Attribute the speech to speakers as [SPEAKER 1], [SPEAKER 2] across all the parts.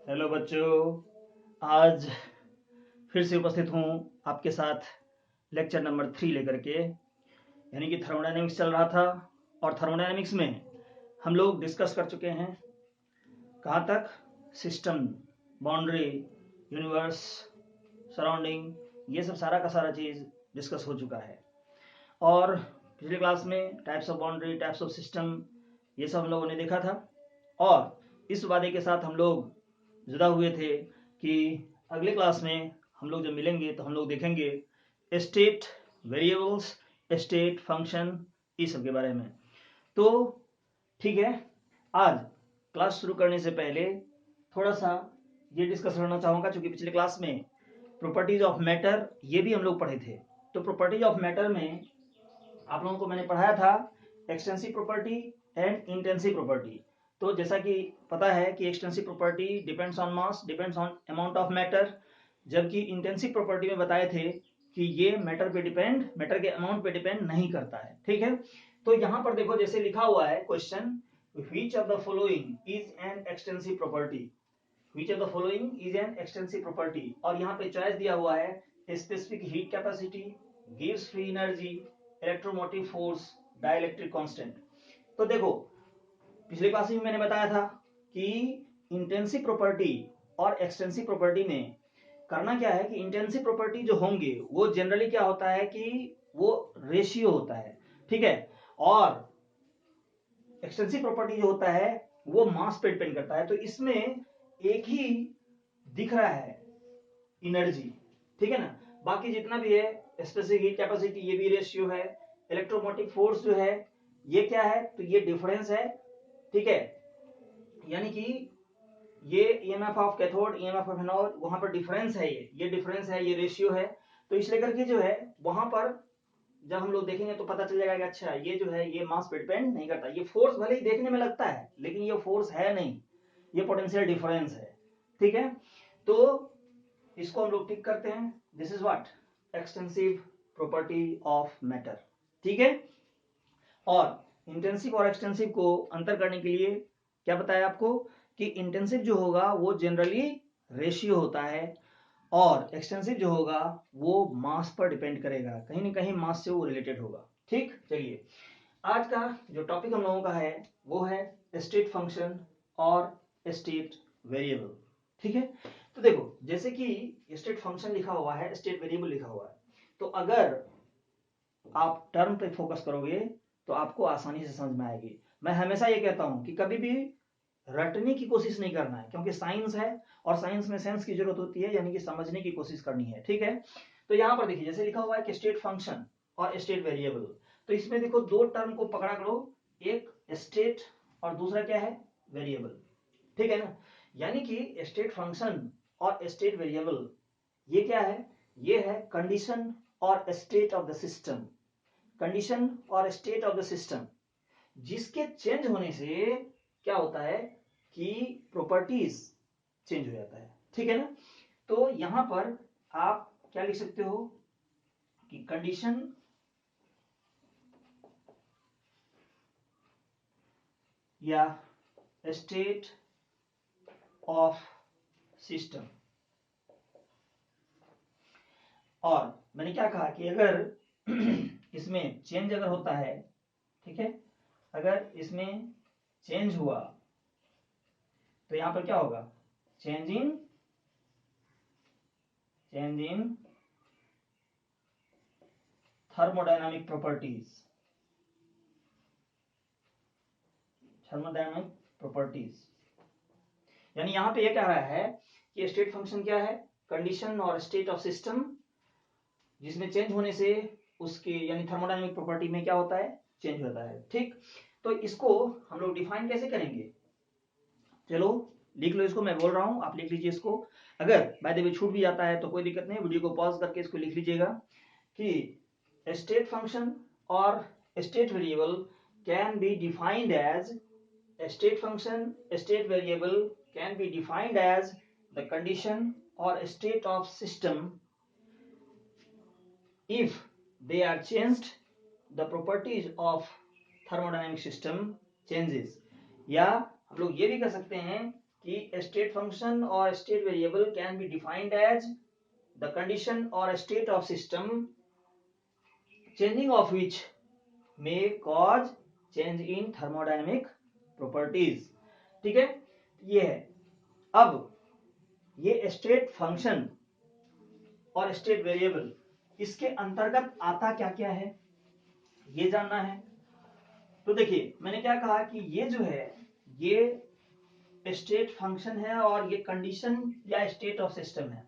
[SPEAKER 1] Hello बच्चों, आज फिर से उपस्थित हूँ आपके साथ लेक्चर नंबर 3 लेकर के, यानी कि थर्मोडायनेमिक्स चल रहा था। और थर्मोडायनेमिक्स में हम लोग डिस्कस कर चुके हैं कहाँ तक, सिस्टम, बाउंड्री, यूनिवर्स, सराउंडिंग, ये सब सारा का सारा चीज़ डिस्कस हो चुका है। और पिछले क्लास में types of boundary, types of system, ये सब हम लोगों ने देखा था। और इस वादे के साथ हम लोग जुदा हुए थे कि अगले क्लास में हम लोग जब मिलेंगे तो हम लोग देखेंगे स्टेट वेरिएबल्स, स्टेट फंक्शन, इस सब के बारे में। तो ठीक है, आज क्लास शुरू करने से पहले थोड़ा सा ये डिस्कस करना चाहूँगा, क्योंकि पिछले क्लास में प्रॉपर्टीज ऑफ मैटर ये भी हम लोग पढ़े थे। तो प्रॉपर्टीज ऑफ मैटर में आप लोगों को मैंने पढ़ाया था extensive property and intensive property. तो जैसा कि पता है कि extensive property depends on mass, depends on amount of matter, जबकि इंटेंसिव प्रॉपर्टी में बताए थे कि ये मैटर पे डिपेंड, मैटर के अमाउंट पे डिपेंड नहीं करता है। ठीक है, तो यहाँ पर देखो जैसे लिखा हुआ है question, which of the following is an extensive property, which of the following is an extensive property. और यहाँ पे चॉइस दिया हुआ है specific heat capacity, gives free energy, electromotive force, dielectric constant. तो देखो पिछले क्लास में मैंने बताया था कि इंटेंसिव प्रॉपर्टी और एक्सटेंसिव प्रॉपर्टी में करना क्या है कि इंटेंसिव प्रॉपर्टी जो होंगे वो जनरली क्या होता है कि वो रेशियो होता है, ठीक है। और एक्सटेंसिव प्रॉपर्टी जो होता है वो मास पे डिपेंड करता है। तो इसमें एक ही दिख रहा है एनर्जी, ठीक है ना। बाकी जितना भी है स्पेसिफिक हीट कैपेसिटी ये भी रेशियो है, इलेक्ट्रोमोटिव फोर्स जो है ये क्या है, तो ये डिफरेंस है, ठीक है। यानी कि ये EMF of cathode, EMF of anode, वहां पर डिफरेंस है, ये डिफरेंस है, ये रेशियो है। तो इसलिए करके जो है वहां पर जब हम लोग देखेंगे तो पता चल जाएगा कि अच्छा ये जो है ये मास पे डिपेंड नहीं करता। ये फोर्स भले ही देखने में लगता है लेकिन ये फोर्स है नहीं, ये पोटेंशियल डिफरेंस है, ठीक है। तो इसको हम लोग टिक करते हैं, this is what extensive property of matter, ठीक है। और इंटेंसिव और एक्सटेंसिव को अंतर करने के लिए क्या बताया आपको कि इंटेंसिव जो होगा वो जनरली रेशियो होता है और एक्सटेंसिव जो होगा वो मास पर डिपेंड करेगा, कहीं ना कहीं मास से वो रिलेटेड होगा। ठीक, चलिए आज का जो टॉपिक हम लोगों का है वो है स्टेट फंक्शन और स्टेट वेरिएबल, ठीक है। तो देखो जैसे कि स्टेट फंक्शन लिखा हुआ है, स्टेट वेरिएबल लिखा हुआ है, तो अगर आप टर्म पे फोकस करोगे तो आपको आसानी से समझ में आएगी। मैं हमेशा ये कहता हूं कि कभी भी रटने की कोशिश नहीं करना है, क्योंकि साइंस है और साइंस में सेंस की जरूरत होती है, यानी कि समझने की कोशिश करनी है, ठीक है। तो यहां पर देखिए जैसे लिखा हुआ है कि स्टेट फंक्शन और स्टेट वेरिएबल, तो इसमें देखो दो टर्म को पकड़ा करो, एक स्टेट और दूसरा क्या है, वेरिएबल, ठीक है ना। यानी कि स्टेट फंक्शन और स्टेट वेरिएबल ये क्या है, ये है कंडीशन और state of the system, condition और स्टेट ऑफ द सिस्टम, जिसके चेंज होने से क्या होता है कि प्रॉपर्टीज चेंज हो जाता है, ठीक है ना। तो यहां पर आप क्या लिख सकते हो कि कंडीशन या स्टेट ऑफ सिस्टम। और मैंने क्या कहा कि अगर इसमें चेंज अगर होता है, ठीक है, अगर इसमें चेंज हुआ तो यहां पर क्या होगा, change in thermodynamic properties, thermodynamic properties. यानी यहां पे ये कह रहा है कि स्टेट फंक्शन क्या है, कंडीशन और स्टेट ऑफ सिस्टम, जिसमें चेंज होने से उसके यानी थर्मोडायनामिक प्रॉपर्टी में क्या होता है, चेंज होता है, ठीक। तो इसको हम लोग डिफाइन कैसे करेंगे, चलो लिख लो इसको, मैं बोल रहा हूं आप लिख लीजिए इसको। अगर बाय द वे छूट भी जाता है तो कोई दिक्कत नहीं, वीडियो को पॉज करके इसको लिख लीजिएगा कि स्टेट फंक्शन और state variable can be defined as, state function, state variable can be defined as the condition or state of system if they are changed, the properties of thermodynamic system changes। या हम लोग ये भी कर सकते हैं कि स्टेट फंक्शन और state variable can be defined as the condition और state of system changing of which may cause change in thermodynamic properties. ठीक है, ये है। अब ये स्टेट फंक्शन और स्टेट वेरिएबल, इसके अंतर्गत आता क्या क्या है ये जानना है। तो देखिए मैंने क्या कहा कि ये जो है ये स्टेट फंक्शन है और ये कंडीशन या स्टेट ऑफ सिस्टम है।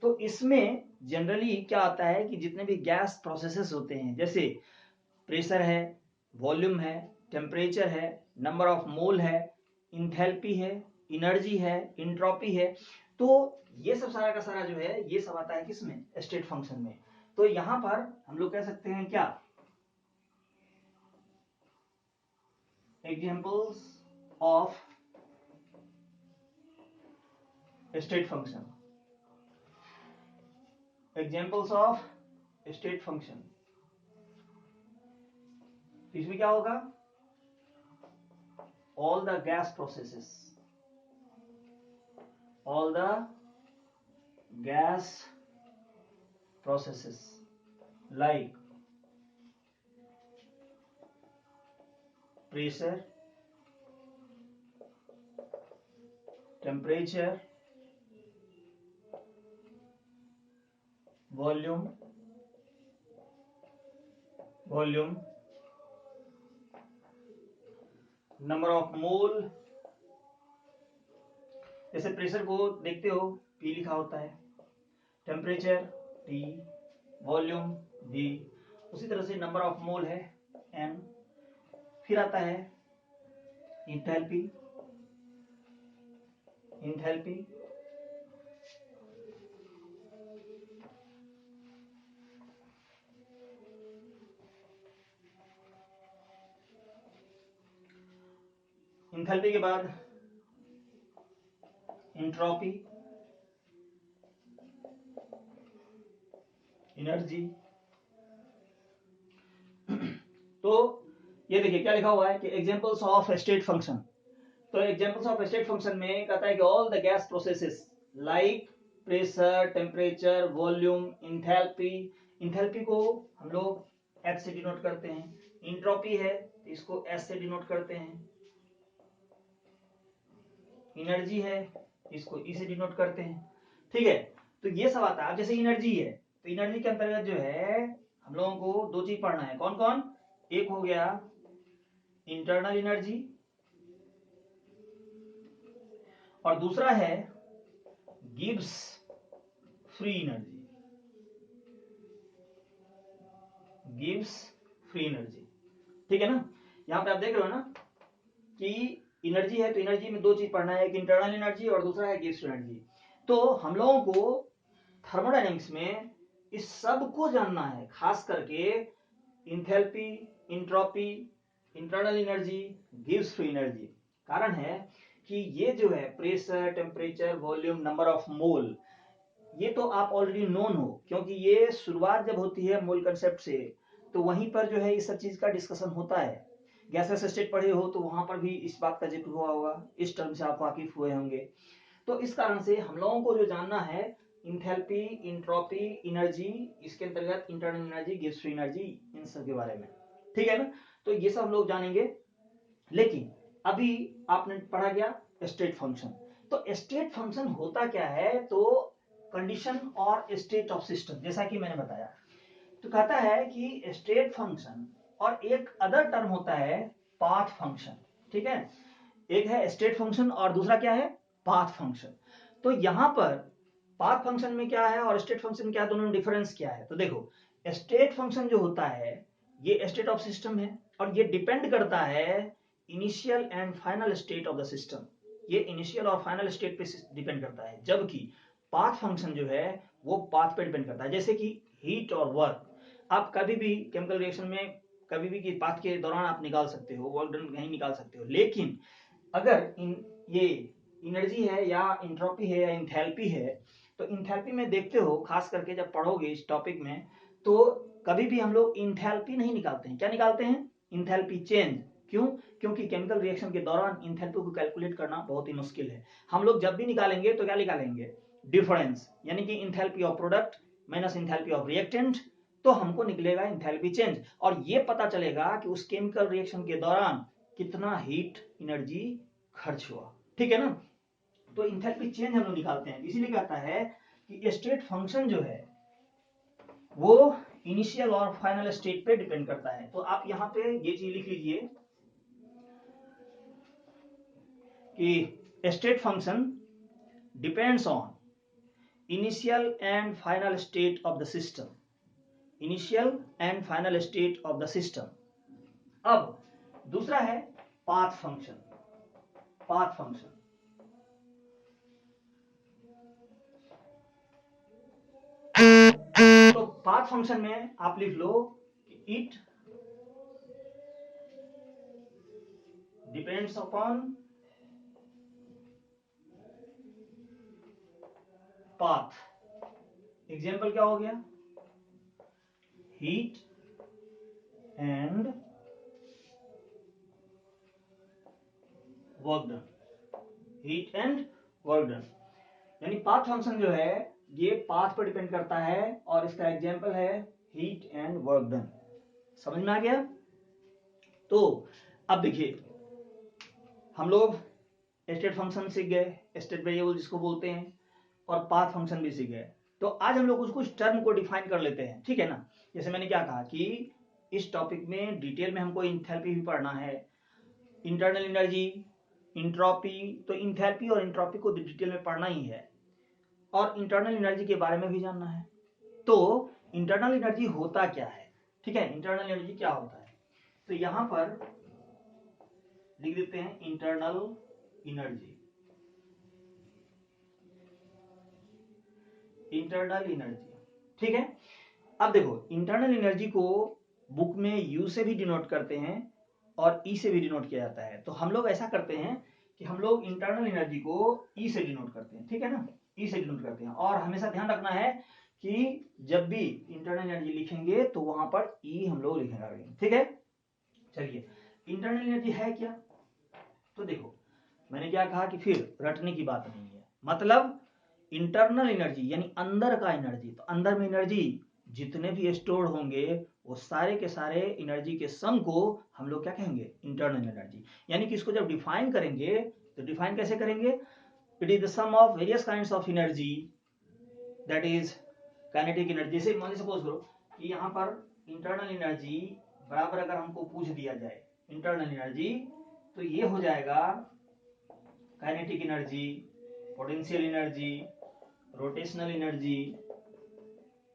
[SPEAKER 1] तो इसमें जनरली क्या आता है कि जितने भी गैस प्रोसेसेस होते हैं, जैसे प्रेशर है, वॉल्यूम है, टेम्परेचर है, नंबर ऑफ मोल है, इंथैल्पी है, एनर्जी है, इंट्रोपी है, तो ये सब सारा का सारा जो है ये सब आता है किसमें, स्टेट फंक्शन में। तो यहां पर हम लोग कह सकते हैं क्या, examples of state function, examples of state function. इसमें क्या होगा, all the gas processes, all the gas processes like pressure, temperature, volume, number of mole, जैसे प्रेशर को देखते हो P लिखा होता है, टेम्परेचर T, वॉल्यूम V, उसी तरह से नंबर ऑफ मोल है N, फिर आता है इंथैल्पी, इंथैल्पी के बाद इंट्रोपी, एनर्जी। तो ये देखिए क्या लिखा हुआ है कि एग्जांपल्स ऑफ स्टेट फंक्शन। तो एग्जांपल्स ऑफ स्टेट फंक्शन में कहता है कि all the gas processes like pressure, temperature, volume, enthalpy. Enthalpy को हम लोग H से डिनोट करते हैं, इंट्रोपी है तो इसको S से डिनोट करते हैं, एनर्जी है इसको E से डिनोट करते हैं। ठीक है, तो ये सब आता है। अब जैसे एनर्जी है तो एनर्जी के अंतर्गत जो है हम लोगों को दो चीज पढ़ना है, कौन कौन, एक हो गया इंटरनल एनर्जी और दूसरा है गिब्स फ्री एनर्जी, गिव्स फ्री एनर्जी। ठीक है ना, यहां पे आप देख रहे हो ना कि एनर्जी है तो एनर्जी में दो चीज पढ़ना है, एक इंटरनल एनर्जी और दूसरा है गिव्स फ्री एनर्जी। तो हम लोगों को थर्मोडायनेमिक्स में इस सब को जानना है, खास करके इंथैल्पी, इंट्रोपी, इंटरनल एनर्जी, गिव्स फ्री एनर्जी। कारण है कि ये जो है pressure, temperature, volume, number of mole, ये तो आप ऑलरेडी नोन हो, क्योंकि ये शुरुआत जब होती है मोल कंसेप्ट से तो वहीं पर जो है इस सब चीज का डिस्कशन होता है। गैसेस स्टेट पढ़े हो तो वहां पर भी इस बात का जिक्र हुआ होगा, इस टर्म से आप वाकिफ हुए होंगे। तो इस कारण से हम लोगों को जो जानना है इंथैल्पी, इंट्रोपी, एनर्जी, इसके अंतर्गत इंटरनल एनर्जी, गिव्स फ्री एनर्जी, इन सब के बारे में। ठीक है ना, तो ये सब हम लोग जानेंगे। लेकिन अभी आपने पढ़ा गया स्टेट फंक्शन। तो स्टेट फंक्शन होता क्या है, तो कंडीशन और स्टेट ऑफ सिस्टम, जैसा कि मैंने बताया। तो कहता है कि स्टेट फंक्शन और एक अदर टर्म होता है पाथ फंक्शन। ठीक है, एक है स्टेट फंक्शन और दूसरा क्या है, पाथ फंक्शन। तो यहां पर पाथ फंक्शन में क्या है और स्टेट फंक्शन क्या है, दोनों में डिफरेंस क्या है। तो देखो स्टेट फंक्शन जो होता है ये स्टेट ऑफ सिस्टम है और ये डिपेंड करता है initial and final state of the system, ये इनिशियल और फाइनल स्टेट पे डिपेंड करता है। जबकि पाथ फंक्शन जो है वो पाथ पे डिपेंड करता है। जैसे कि हीट और वर्क, आप कभी भी केमिकल रिएक्शन में कभी भी पाथ के दौरान आप निकाल सकते हो, वर्क डन नहीं निकाल सकते हो। लेकिन अगर ये एनर्जी है या इंट्रोपी है या इंथैल्पी है, तो इंथैल्पी में देखते हो, खास करके जब पढ़ोगे इस टॉपिक में, तो कभी भी हम लोग इंथैल्पी नहीं निकालते हैं। क्या निकालते हैं, इंथैल्पी चेंज। क्यों, क्योंकि केमिकल रिएक्शन के दौरान इंथैल्पी को कैलकुलेट करना बहुत ही मुश्किल है। हम लोग जब भी निकालेंगे तो क्या निकालेंगे, डिफरेंस, यानी कि enthalpy of product minus enthalpy of reactant, तो हमको निकलेगा इंथैल्पी चेंज, और ये पता चलेगा कि उस केमिकल रिएक्शन के दौरान कितना हीट एनर्जी खर्च हुआ, ठीक है ना। तो इंथैल्पी चेंज हम लोग निकालते हैं, इसीलिए कहता है कि स्टेट फंक्शन जो है वो इनिशियल और फाइनल स्टेट पे डिपेंड करता है। तो आप यहां पे ये चीज लिख लीजिए कि state function depends on initial and final state of the system, initial and final state of the system. अब दूसरा है पाथ फंक्शन। पाथ फंक्शन तो पाथ फंक्शन में आप लिख लो it depends upon path. Example क्या हो गया, heat and work done, heat and work done. यानी पाथ फंक्शन जो है ये पाथ पर डिपेंड करता है, और इसका एग्जाम्पल है हीट एंड वर्क डन। समझ में आ गया। तो अब देखिए हम लोग स्टेट फंक्शन सीख गए, स्टेट वेरिएबल जिसको बोलते हैं, और पाथ फंक्शन भी सीख गए। तो आज हम लोग कुछ टर्म को डिफाइन कर लेते हैं, ठीक है ना। जैसे मैंने क्या कहा कि इस टॉपिक में डिटेल में हमको इंथैल्पी भी पढ़ना है, इंटरनल एनर्जी, इंट्रोपी, तो इंथैल्पी और इंट्रोपी को डिटेल में पढ़ना ही है, और इंटरनल एनर्जी के बारे में भी जानना है। तो इंटरनल एनर्जी होता क्या है, ठीक है, इंटरनल एनर्जी क्या होता है, तो यहां पर लिख देते हैं इंटरनल एनर्जी। इंटरनल एनर्जी, ठीक है। अब देखो इंटरनल एनर्जी को बुक में यू से भी डिनोट करते हैं और ई से भी डिनोट किया जाता है। तो हम लोग ऐसा करते हैं कि हम लोग इंटरनल एनर्जी को ई से डिनोट करते हैं, ठीक है ना, ई से डिनोट करते हैं। और हमेशा ध्यान रखना है कि जब भी इंटरनल एनर्जी लिखेंगे तो वहां पर ई हम लोग लिखेंगे, ठीक है। चलिए इंटरनल एनर्जी है क्या, तो देखो मैंने क्या कहा कि फिर रटने की बात नहीं है, मतलब इंटरनल एनर्जी यानी अंदर का एनर्जी, तो अंदर में एनर्जी जितने भी स्टोर होंगे वो सारे के सारे एनर्जी के सम को हम लोग क्या कहेंगे, इंटरनल एनर्जी। यानी कि इसको जब डिफाइन करेंगे तो डिफाइन कैसे करेंगे, it is the sum of various kinds of energy, that is kinetic energy. से मान सपोज करो कि यहाँ पर इंटरनल एनर्जी बराबर अगर हमको पूछ दिया जाए इंटरनल एनर्जी, तो ये हो जाएगा kinetic energy, potential energy, rotational energy,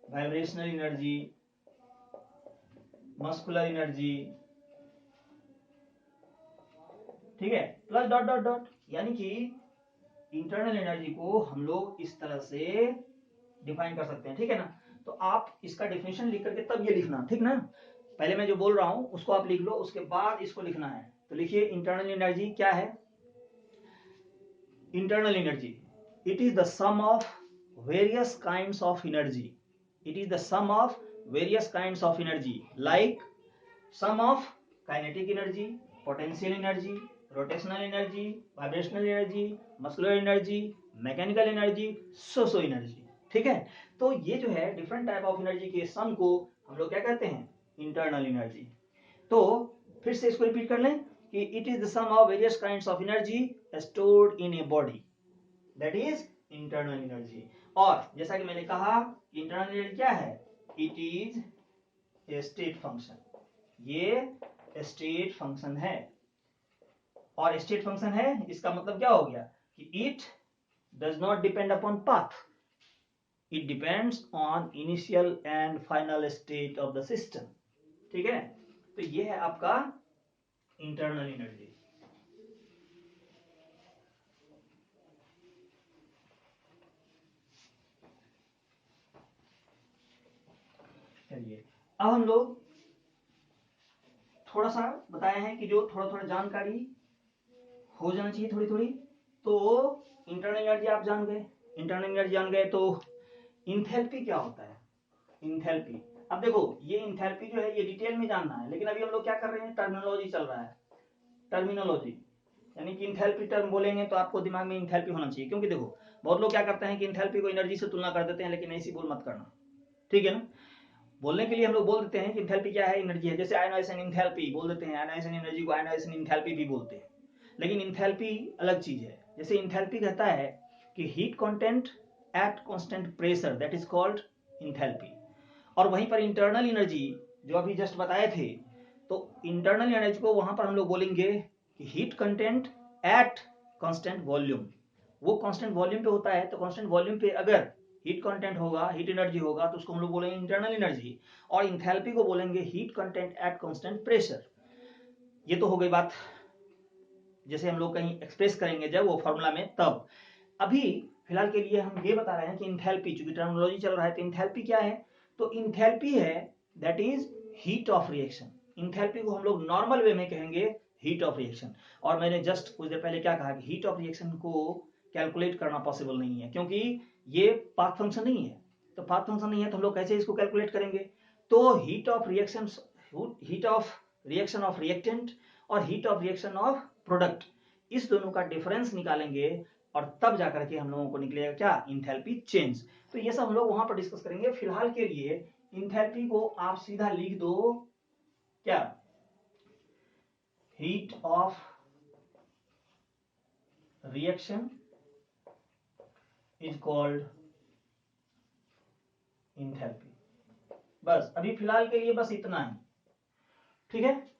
[SPEAKER 1] vibrational energy, muscular energy, ठीक है, प्लस डॉट डॉट डॉट। यानी कि इंटरनल एनर्जी को हम लोग इस तरह से डिफाइन कर सकते हैं, ठीक है ना। तो आप इसका डेफिनेशन लिख करके तब ये लिखना, ठीक ना। पहले मैं जो बोल रहा हूं उसको आप लिख लो, उसके बाद इसको लिखना है। तो लिखिए इंटरनल एनर्जी क्या है, internal energy it is the sum of various kinds of energy, it is the sum of various kinds of energy like sum of kinetic energy, potential energy, rotational energy, vibrational energy, muscular energy, mechanical energy, so energy, ठीक है। तो ये जो है different type of energy के सम को हम लोग क्या कहते हैं, इंटरनल एनर्जी। तो फिर से इसको रिपीट कर लें कि it is the sum of various kinds of energy stored in a body, that is internal energy. और जैसा कि मैंने कहा इंटरनल एनर्जी क्या है, it is a state function, ये स्टेट फंक्शन है। और स्टेट फंक्शन है इसका मतलब क्या हो गया कि it does not depend upon path, it depends on initial and final state of the system, ठीक है। तो ये है आपका इंटरनल एनर्जी। चलिए अब हम लोग थोड़ा सा बताया है कि जो थोड़ा थोड़ा जानकारी हो जाना चाहिए थोड़ी थोड़ी। तो इंटरनल एनर्जी आप जान गए, इंटरनल एनर्जी जान गए, तो इंथैल्पी क्या होता है, इंथैल्पी। अब देखो ये इंथैल्पी जो है ये डिटेल में जानना है, लेकिन अभी हम लोग क्या कर रहे हैं, टर्मिनोलॉजी चल रहा है। टर्मिनोलॉजी, यानी कि इंथैल्पी टर्म बोलेंगे तो आपको दिमाग में इंथैल्पी होना चाहिए, क्योंकि देखो बहुत लोग क्या करते हैं कि इंथैल्पी को एनर्जी से तुलना कर देते हैं, लेकिन ऐसी बोल मत करना, ठीक है ना। बोलने के लिए हम लोग बोल देते हैं कि इंथैल्पी क्या है, एनर्जी है, जैसे आयनाइजेशन इंथैल्पी बोल देते हैं, आयनाइजेशन एनर्जी को आयनाइजेशन इंथैल्पी भी बोलते हैं, लेकिन इंथैल्पी अलग चीज है। जैसे इंथैल्पी कहता है कि heat content at constant pressure, that is called enthalpy. और वहीं पर इंटरनल एनर्जी जो अभी जस्ट बताए थे, तो इंटरनल एनर्जी को वहां पर हम लोग बोलेंगे कि heat content at constant volume. वो कांस्टेंट वॉल्यूम पे होता है, तो कांस्टेंट वॉल्यूम पे अगर हीट कंटेंट होगा, हीट एनर्जी होगा, तो उसको हम लोग बोलेंगे इंटरनल एनर्जी। और इंथैल्पी को बोलेंगे heat content at constant pressure. ये तो हो गई बात जैसे हम लोग कहीं एक्सप्रेस करेंगे जब वो फॉर्मूला में, तब। अभी फिलहाल के लिए हम ये बता रहे हैं कि इंथैल्पी, चूंकि टर्मिनोलॉजी चल रहा है, तो इंथैल्पी क्या है, तो इंथैल्पी है that is heat of reaction. Enthalpy को हम लोग नॉर्मल वे में कहेंगे हीट ऑफ रिएक्शन। और मैंने जस्ट कुछ देर पहले क्या कहा कि हीट ऑफ रिएक्शन को कैलकुलेट करना पॉसिबल नहीं है, क्योंकि ये पाथ फंक्शन नहीं है। तो पाथ फंक्शन नहीं है तो हम लोग कैसे इसको कैलकुलेट करेंगे। तो heat of reaction of reactant और heat of reaction of product, इस दोनों का डिफरेंस निकालेंगे और तब जाकर के हम लोगों को निकलेगा क्या, इंथैल्पी चेंज। तो ये सब हम लोग वहां पर डिस्कस करेंगे। फिलहाल के लिए इंथैल्पी को आप सीधा लिख दो क्या, heat of reaction is called enthalpy. बस अभी फिलहाल के लिए बस इतना ही, ठीक है।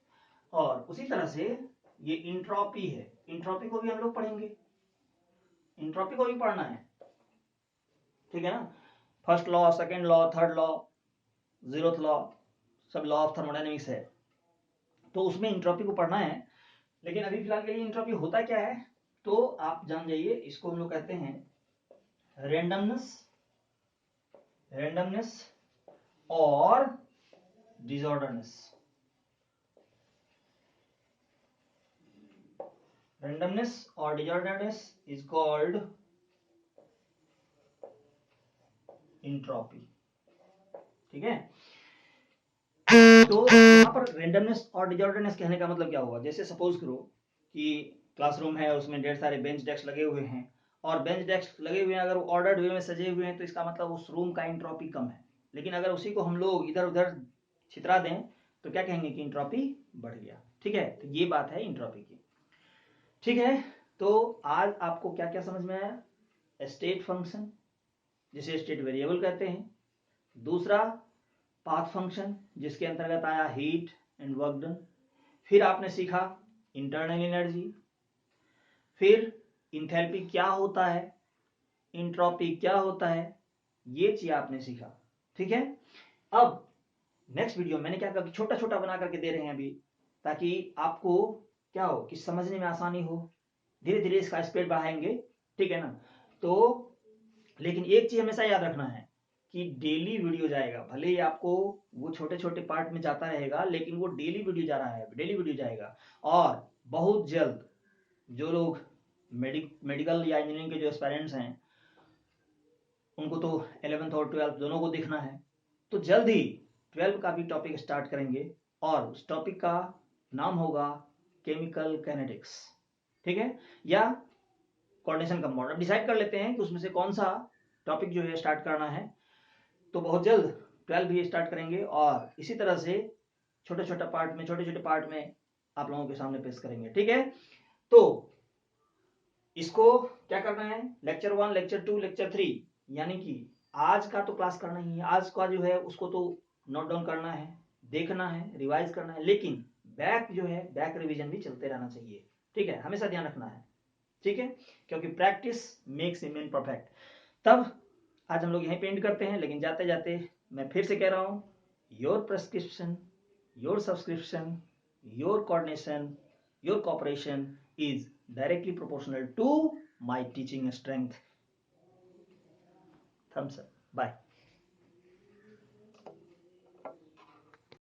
[SPEAKER 1] और उसी तरह से ये इंट्रोपी है, इंट्रोपी को भी हम लोग पढ़ेंगे, इंट्रोपी को भी पढ़ना है, ठीक है ना। First law, second law, third law, zeroth law, सब लॉ ऑफ थर्मोडायनेमिक्स है, तो उसमें इंट्रोपी को पढ़ना है। लेकिन अभी फिलहाल के लिए इंट्रोपी होता क्या है, तो आप जान जाइए, इसको हम लोग कहते हैं रेंडमनेस, रेंडमनेस और disorderness. randomness or disorderedness is called entropy, ठीक है। तो यहाँ पर रेंडमनेस और डिसऑर्डरनेस कहने का मतलब क्या हुआ, जैसे सपोज करो कि क्लासरूम है, उसमें ढेर सारे बेंच डेस्क लगे हुए हैं, और बेंच डेस्क लगे हुए हैं अगर वो ऑर्डर्ड वे में सजे हुए हैं, तो इसका मतलब उस रूम का एंट्रोपी कम है। लेकिन अगर उसी को हम लोग इधर उधर छितरा दें तो क्या कहेंगे कि एंट्रोपी बढ़ गया, ठीक है। तो ये बात है एंट्रोपी की, ठीक है। तो आज आपको क्या क्या समझ में आया, स्टेट फंक्शन जिसे स्टेट वेरिएबल कहते हैं, दूसरा पाथ फंक्शन जिसके अंतर्गत आया हीट एंड वर्क डन, फिर आपने सीखा इंटरनल एनर्जी, फिर इंथैल्पी क्या होता है, इंट्रोपी क्या होता है, ये चीज आपने सीखा, ठीक है। अब नेक्स्ट वीडियो मैंने क्या कहा, छोटा छोटा बना करके दे रहे हैं अभी, ताकि आपको क्या हो कि समझने में आसानी हो, धीरे धीरे इसका स्पीड बढ़ाएंगे, ठीक है ना। तो लेकिन एक चीज हमेशा याद रखना है कि डेली वीडियो जाएगा, भले ही आपको वो छोटे छोटे पार्ट में जाता रहेगा, लेकिन वो डेली वीडियो जा रहा है, डेली वीडियो जाएगा। और बहुत जल्द जो लोग मेडिकल या इंजीनियरिंग के जो एस्पायरेंट्स हैं, उनको तो 11th और 12th दोनों को देखना है, तो जल्द ही 12 का भी टॉपिक स्टार्ट करेंगे, और उस टॉपिक का नाम होगा केमिकल कैनेटिक्स, ठीक है, या कोऑर्डिनेशन कंपाउंड। अब डिसाइड कर लेते हैं कि उसमें से कौन सा टॉपिक जो है स्टार्ट करना है। तो बहुत जल्द 12 भी स्टार्ट करेंगे, और इसी तरह से छोटे छोटे पार्ट में आप लोगों के सामने पेश करेंगे, ठीक है। तो इसको क्या करना है, लेक्चर 1, लेक्चर 2, लेक्चर 3, यानी कि आज का तो क्लास करना ही है, आज का जो है उसको तो नोट डाउन करना है, देखना है, रिवाइज करना है, लेकिन बैक जो है बैक रिवीजन भी चलते रहना चाहिए, ठीक है, हमेशा ध्यान रखना है, ठीक है, क्योंकि practice makes a man perfect. तब आज हम लोग यहीं पे एंड करते हैं, लेकिन जाते जाते मैं फिर से कह रहा हूं, your prescription, your subscription, your coordination, your cooperation is directly proportional to my teaching strength. Thumbs up. Bye.